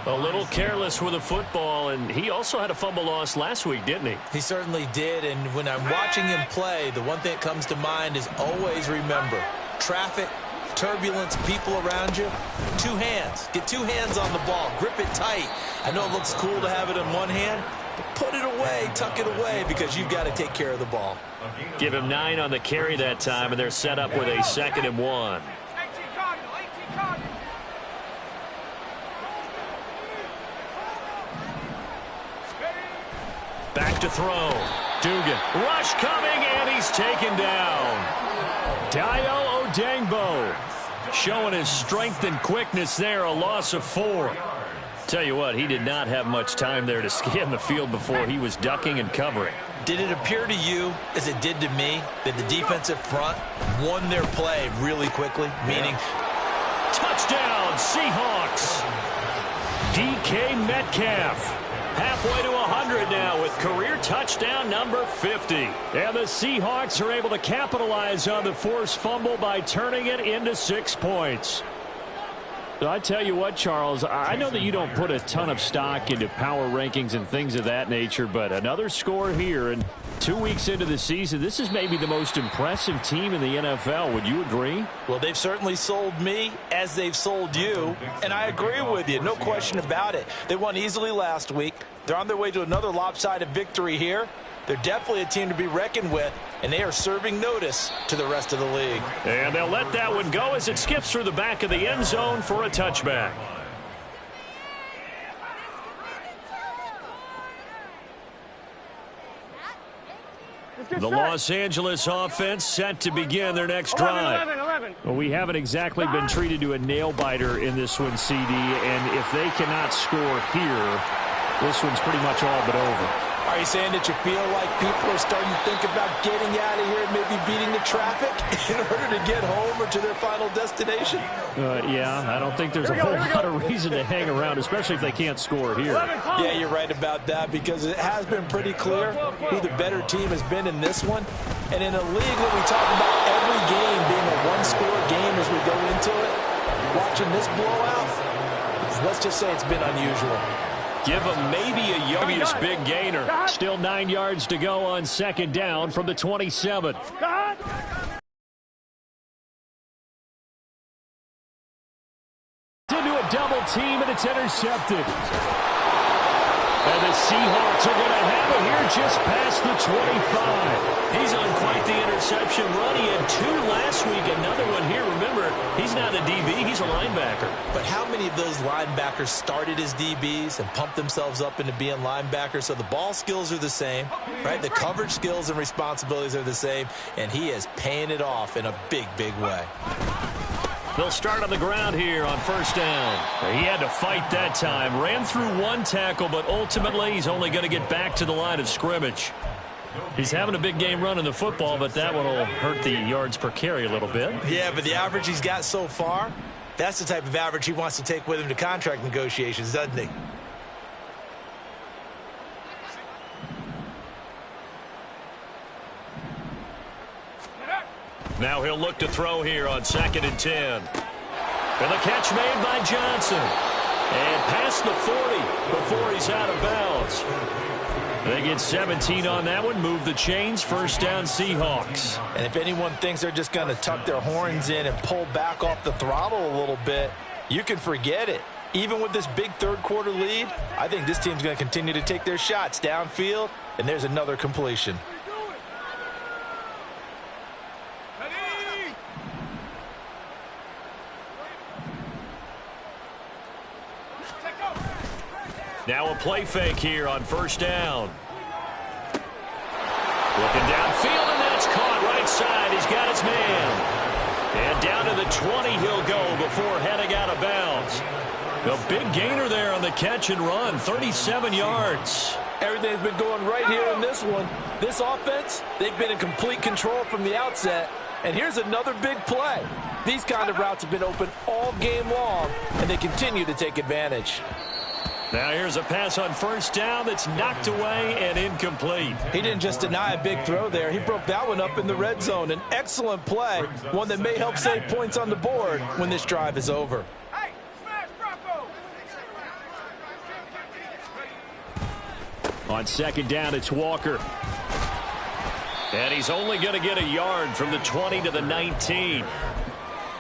A little careless with the football, and he also had a fumble loss last week, didn't he? He certainly did, and when I'm watching him play, the one thing that comes to mind is always remember, traffic, turbulence, people around you, 2 hands. Get 2 hands on the ball. Grip it tight. I know it looks cool to have it in one hand, but put it away, tuck it away, because you've got to take care of the ball. Give him 9 on the carry that time, and they're set up with a 2nd and 1. Back to throw. Dugan. Rush coming, and he's taken down. Dayo Odengbo showing his strength and quickness there, a loss of 4. Tell you what, he did not have much time there to scan the field before he was ducking and covering. Did it appear to you, as it did to me, that the defensive front won their play really quickly? Meaning, touchdown, Seahawks. DK Metcalf. Halfway to 100 now with career touchdown number 50. And the Seahawks are able to capitalize on the forced fumble by turning it into 6 points. I tell you what, Charles, I know that you don't put a ton of stock into power rankings and things of that nature, but another score here, and 2 weeks into the season, this is maybe the most impressive team in the NFL. Would you agree? well, they've certainly sold me as they've sold you, and I agree with you, no question about it. They won easily last week. They're on their way to another lopsided victory here. They're definitely a team to be reckoned with, and they are serving notice to the rest of the league. And they'll let that one go as it skips through the back of the end zone for a touchback. The Los Angeles offense set to begin their next drive. 11. Well, we haven't exactly been treated to a nail-biter in this one, CD, and if they cannot score here, this one's pretty much all but over. Are you saying that you feel like people are starting to think about getting out of here and maybe beating the traffic in order to get home or to their final destination? Yeah, I don't think there's a whole lot of reason to hang around, especially if they can't score here. Yeah, you're right about that, because it has been pretty clear who the better team has been in this one. And in a league where we talk about every game being a one-score game as we go into it, watching this blowout, let's just say it's been unusual. Give him maybe a Yovius big gainer. Still 9 yards to go on second down from the 27. Into a double team, and it's intercepted. And the Seahawks are going to have it here just past the 25. He's on quite the interception run. He had 2 last week, another one here. Remember, he's not a DB, he's a linebacker. But how many of those linebackers started as DBs and pumped themselves up into being linebackers? So the ball skills are the same, right? The coverage skills and responsibilities are the same, and he is paying it off in a big, big way. They'll start on the ground here on first down. He had to fight that time. Ran through 1 tackle, but ultimately he's only going to get back to the line of scrimmage. He's having a big game running the football, but that one will hurt the yards per carry a little bit. Yeah, but the average he's got so far, that's the type of average he wants to take with him to contract negotiations, doesn't he? Now he'll look to throw here on 2nd and 10. And the catch made by Johnson. And past the 40 before he's out of bounds. They get 17 on that one, move the chains, first down Seahawks. And if anyone thinks they're just going to tuck their horns in and pull back off the throttle a little bit, you can forget it. Even with this big third-quarter lead, I think this team's going to continue to take their shots downfield, and there's another completion. Now a play fake here on first down. Looking downfield, and that's caught right side. He's got his man. And down to the 20 he'll go before heading out of bounds. The big gainer there on the catch and run, 37 yards. Everything's been going right here in this one. This offense, they've been in complete control from the outset. And here's another big play. These kind of routes have been open all game long, and they continue to take advantage. Now here's a pass on first down that's knocked away and incomplete. He didn't just deny a big throw there. He broke that one up in the red zone. An excellent play, one that may help save points on the board when this drive is over. On second down, it's Walker. And he's only going to get a yard from the 20 to the 19.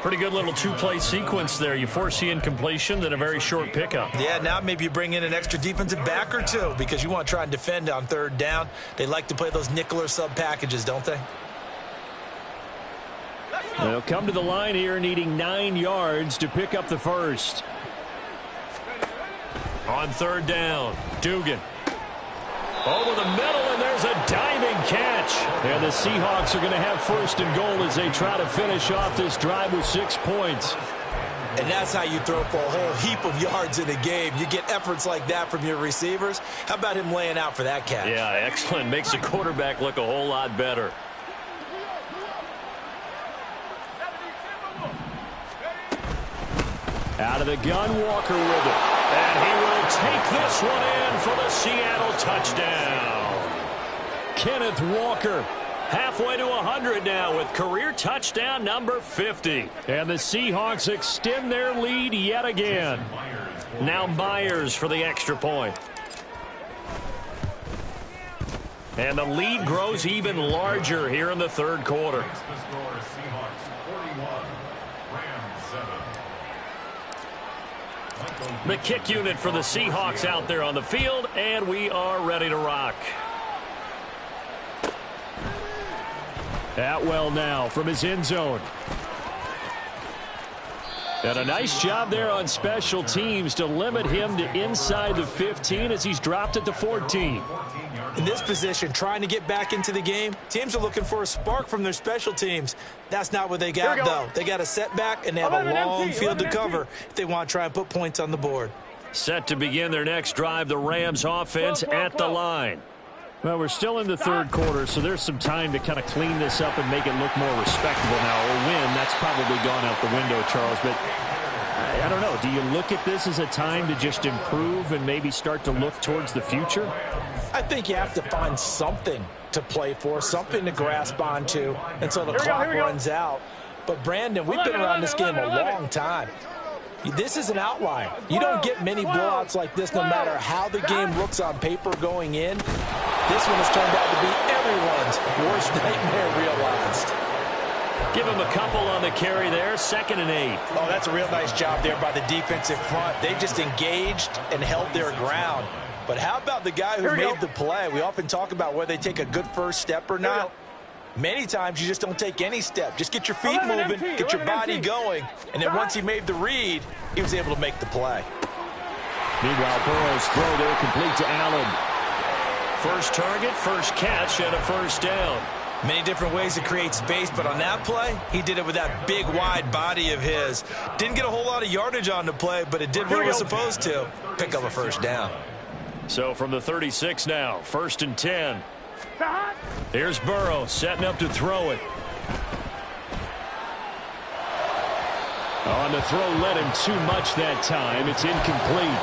Pretty good little 2-play sequence there. You force the incompletion, then a very short pickup. Yeah, now maybe you bring in an extra defensive back or two because you want to try and defend on third down. They like to play those nickel or sub packages, don't they? They'll come to the line here needing 9 yards to pick up the first. On third down, Dugan. Over the middle, and there's a diving catch. And the Seahawks are going to have first and goal as they try to finish off this drive with 6 points. And that's how you throw for a whole heap of yards in a game. You get efforts like that from your receivers. How about him laying out for that catch? Yeah, excellent. Makes the quarterback look a whole lot better. Out of the gun, Walker with it. And he will take this one in for the Seattle touchdown. Kenneth Walker halfway to 100 now with career touchdown number 50. And the Seahawks extend their lead yet again. Now Myers for the extra point. And the lead grows even larger here in the third quarter. The kick unit for the Seahawks out there on the field, and we are ready to rock. Atwell now from his end zone. And a nice job there on special teams to limit him to inside the 15 as he's dropped it to 14. In this position, trying to get back into the game, teams are looking for a spark from their special teams. That's not what they got, though. They got a setback, and they have a long field to cover if they want to try and put points on the board. Set to begin their next drive, the Rams offense at the line. Well, we're still in the third quarter, so there's some time to kind of clean this up and make it look more respectable now. Or win, that's probably gone out the window, Charles. But I don't know. Do you look at this as a time to just improve and maybe start to look towards the future? I think you have to find something to play for, something to grasp onto until the clock runs out. But, Brandon, we've been around this game a long time. This is an outlier. You don't get many blowouts like this no matter how the game looks on paper going in. This one has turned out to be everyone's worst nightmare realized. Give him a couple on the carry there, 2nd and 8. Oh, that's a real nice job there by the defensive front. They just engaged and held their ground. But how about the guy who made the play? We often talk about whether they take a good first step or not. Many times you just don't take any step. Just get your feet moving, get your body going, and then once he made the read, he was able to make the play. Meanwhile, Burrow's throw there complete to Allen. First target, first catch, and a first down. Many different ways to create space, but on that play, he did it with that big, wide body of his. Didn't get a whole lot of yardage on the play, but it did what it was supposed to. Pick up a first down. So from the 36 now, 1st and 10. Here's Burrow setting up to throw it. On the throw, led him too much that time. It's incomplete.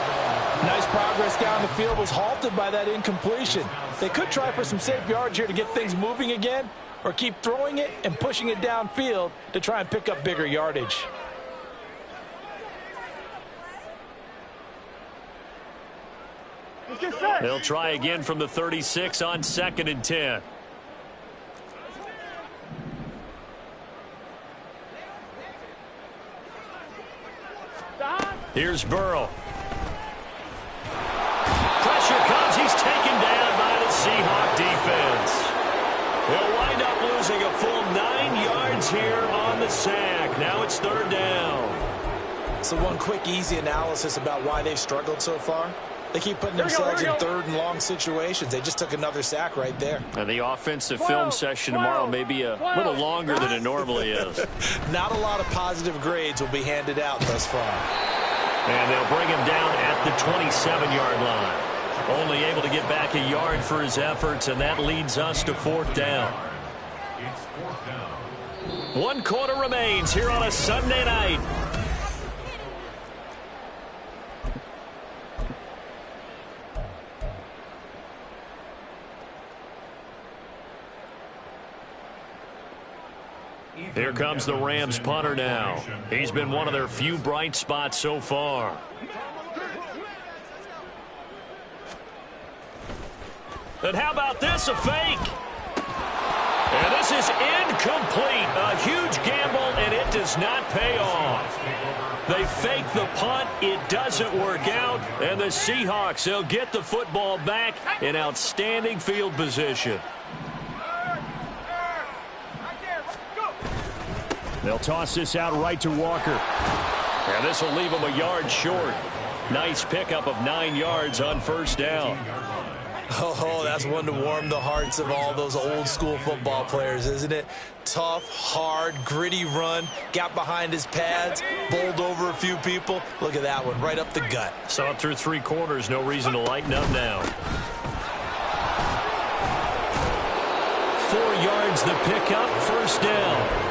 Nice progress down the field was halted by that incompletion. They could try for some safe yards here to get things moving again, or keep throwing it and pushing it downfield to try and pick up bigger yardage. They'll try again from the 36 on 2nd and 10. Here's Burrow. Pressure comes. He's taken down by the Seahawk defense. He'll wind up losing a full 9 yards here on the sack. Now it's 3rd down. So one quick, easy analysis about why they've struggled so far. They keep putting themselves in 3rd and long situations. They just took another sack right there. And the offensive film session tomorrow may be a little longer than it normally is. Not a lot of positive grades will be handed out thus far. And they'll bring him down at the 27-yard line. Only able to get back a yard for his efforts, and that leads us to 4th down. It's 4th down. 1 quarter remains here on a Sunday night. Here comes the Rams punter now. He's been one of their few bright spots so far. And how about this, a fake? And this is incomplete. A huge gamble, and it does not pay off. They fake the punt. It doesn't work out. And the Seahawks, they'll get the football back in outstanding field position. They'll toss this out right to Walker. And this will leave him a yard short. Nice pickup of 9 yards on 1st down. Oh, that's one to warm the hearts of all those old school football players, isn't it? Tough, hard, gritty run. Got behind his pads, bowled over a few people. Look at that one, right up the gut. Saw it through 3 quarters. No reason to lighten up now. 4 yards the pickup, 1st down.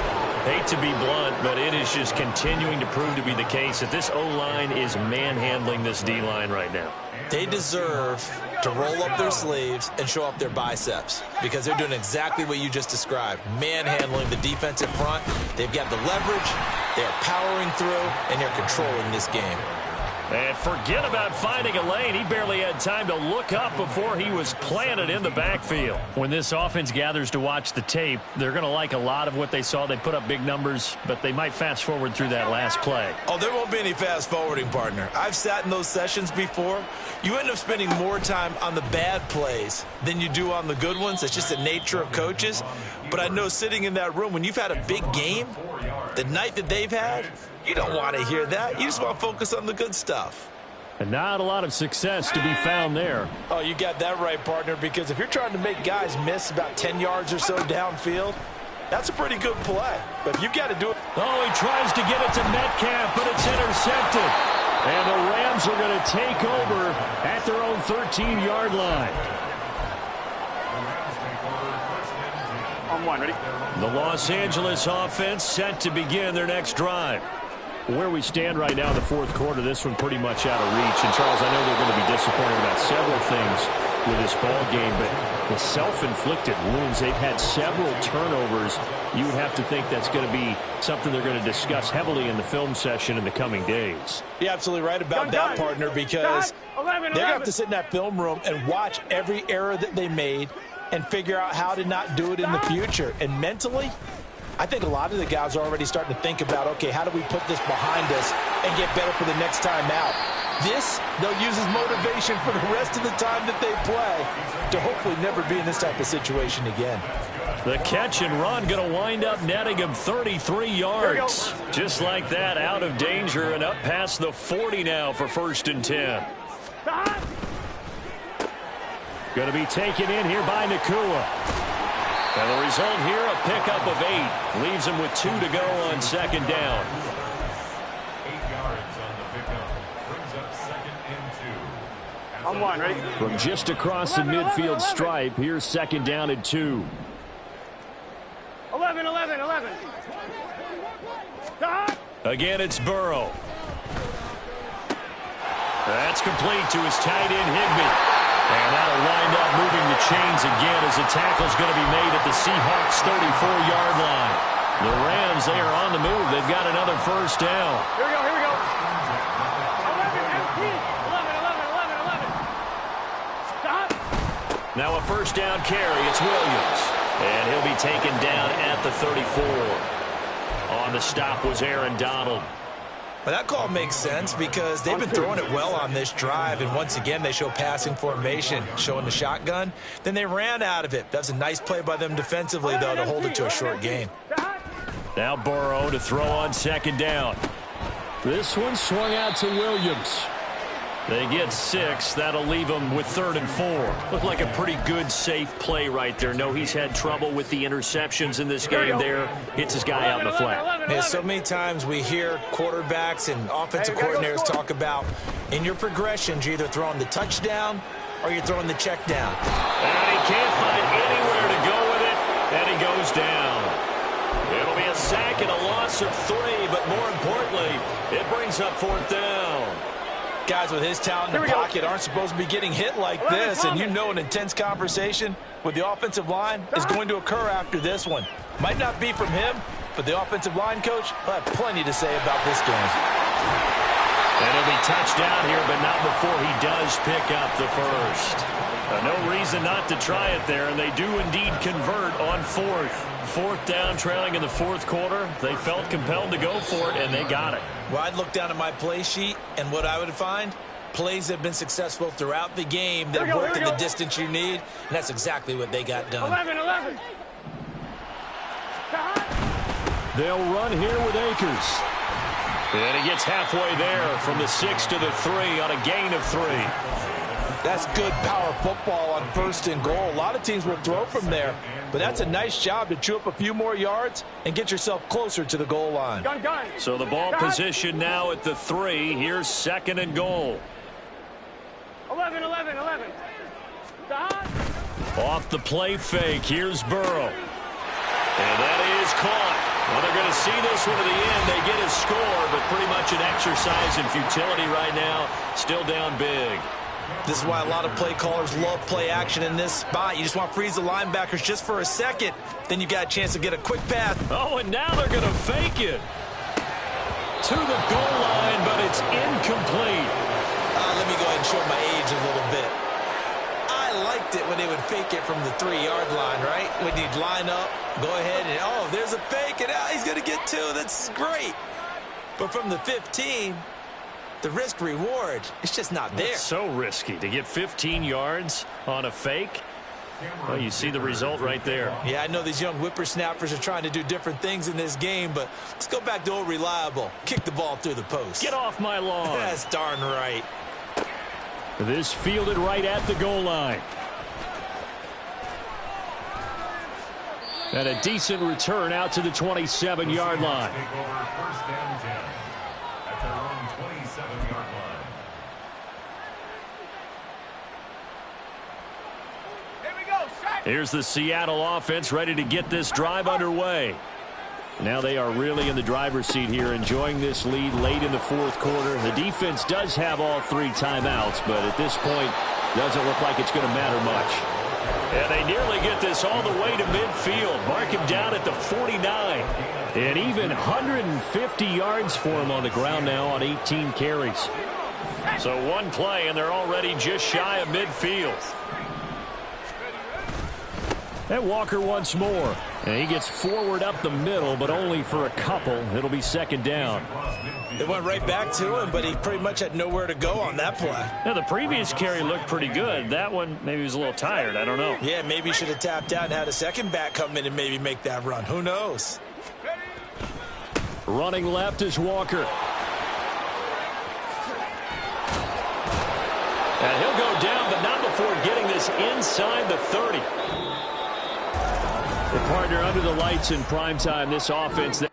Hate to be blunt, but it is just continuing to prove to be the case that this O-line is manhandling this D-line right now. They deserve to roll up their sleeves and show up their biceps because they're doing exactly what you just described, manhandling the defensive front. They've got the leverage, they're powering through, and they're controlling this game. And forget about finding a lane. He barely had time to look up before he was planted in the backfield. When this offense gathers to watch the tape, they're going to like a lot of what they saw. They put up big numbers, but they might fast forward through that last play. Oh, there won't be any fast forwarding, partner. I've sat in those sessions before. You end up spending more time on the bad plays than you do on the good ones. It's just the nature of coaches. But I know sitting in that room, when you've had a big game, the night that they've had, you don't want to hear that. You just want to focus on the good stuff. And not a lot of success to be found there. Oh, you got that right, partner, because if you're trying to make guys miss about 10 yards or so downfield, that's a pretty good play. But if you've got to do it. Oh, he tries to get it to Metcalf, but it's intercepted. And the Rams are going to take over at their own 13-yard line. On one, ready? The Los Angeles offense set to begin their next drive. Where we stand right now in the fourth quarter, this one pretty much out of reach. And, Charles, I know they're going to be disappointed about several things with this ball game, but the self-inflicted wounds, they've had several turnovers. You would have to think that's going to be something they're going to discuss heavily in the film session in the coming days. You're absolutely right about that, partner, because they're going to have to sit in that film room and watch every error that they made and figure out how to not do it in the future. And mentally, I think a lot of the guys are already starting to think about, okay, how do we put this behind us and get better for the next time out? This, they'll use as motivation for the rest of the time that they play to hopefully never be in this type of situation again. The catch and run going to wind up netting him 33 yards. Just like that, out of danger and up past the 40 now for 1st and 10. Going to be taken in here by Nakua. And the result here, a pickup of 8. Leaves him with 2 to go on 2nd down. 8 yards on the pickup. Brings up 2nd and 2. On one, ready? From just across the midfield stripe, here's 2nd down and 2. 11. Stop. Again, it's Burrow. That's complete to his tight end, Higbee. And that'll wind up moving the chains again as the tackle's going to be made at the Seahawks' 34-yard line. The Rams, they are on the move. They've got another 1st down. Here we go. 11. Stop. Now a 1st down carry. It's Williams. And he'll be taken down at the 34. On the stop was Aaron Donald. But that call makes sense because they've been throwing it well on this drive, and once again they show passing formation, showing the shotgun. Then they ran out of it. That's a nice play by them defensively, though, to hold it to a short gain. Now Burrow to throw on 2nd down. This one swung out to Williams. They get 6. That'll leave them with 3rd and 4. Looked like a pretty good, safe play right there. No, he's had trouble with the interceptions in this game there. Hits his guy out in the flat. Yeah, so many times we hear quarterbacks and offensive coordinators talk about in your progressions, you're either throwing the touchdown or you're throwing the check down. And he can't find anywhere to go with it, and he goes down. It'll be a sack and a loss of 3, but more importantly, it brings up 4th down. Guys with his talent in the pocket aren't supposed to be getting hit like this, and you know an intense conversation with the offensive line is going to occur after this one. Might not be from him, but the offensive line coach will have plenty to say about this game. And he'll be touched down here, but not before he does pick up the 1st. No reason not to try it there, and they do indeed convert on 4th. 4th down, trailing in the 4th quarter. They felt compelled to go for it, and they got it. Well, I'd look down at my play sheet, and what I would find, plays have been successful throughout the game that have worked in the distance you need, and that's exactly what they got done. 11. They'll run here with Akers. And he gets halfway there from the 6 to the 3 on a gain of 3. That's good power football on 1st and goal. A lot of teams will throw from there, but that's a nice job to chew up a few more yards and get yourself closer to the goal line. Gun. So the ball position now at the 3. Here's 2nd and goal. 11. Stop. Off the play fake, here's Burrow. And that is caught. Well, they're going to see this one to the end. They get a score, but pretty much an exercise in futility right now. Still down big. This is why a lot of play callers love play action in this spot. You just want to freeze the linebackers just for a second. Then you got a chance to get a quick pass. Oh, and now they're going to fake it to the goal line, but it's incomplete. Let me go ahead and show my age a little bit. I liked it when they would fake it from the 3-yard line, right? When you'd line up, go ahead and, oh, there's a fake, and he's going to get 2. That's great. But from the 15, the risk-reward, it's just not there. It's so risky to get 15 yards on a fake. Well, you see the result right there. Yeah, I know these young whippersnappers are trying to do different things in this game, but let's go back to old reliable. Kick the ball through the post. Get off my lawn. That's darn right. This fielded right at the goal line. And a decent return out to the 27-yard line. Take over first down 10 at their own 27-yard line. Here's the Seattle offense ready to get this drive underway. Now they are really in the driver's seat here, enjoying this lead late in the fourth quarter. The defense does have all 3 timeouts, but at this point, doesn't look like it's going to matter much. And they nearly get this all the way to midfield. Mark him down at the 49. And even 150 yards for him on the ground now on 18 carries. So one play, and they're already just shy of midfield. And Walker once more. And he gets forward up the middle, but only for a couple. It'll be second down. It went right back to him, but he pretty much had nowhere to go on that play. Now, the previous carry looked pretty good. That one, maybe he was a little tired. I don't know. Yeah, maybe he should have tapped out and had a second back come in and maybe make that run. Who knows? Running left is Walker. And he'll go down, but not before getting this inside the 30. The partner under the lights in prime time, this offense.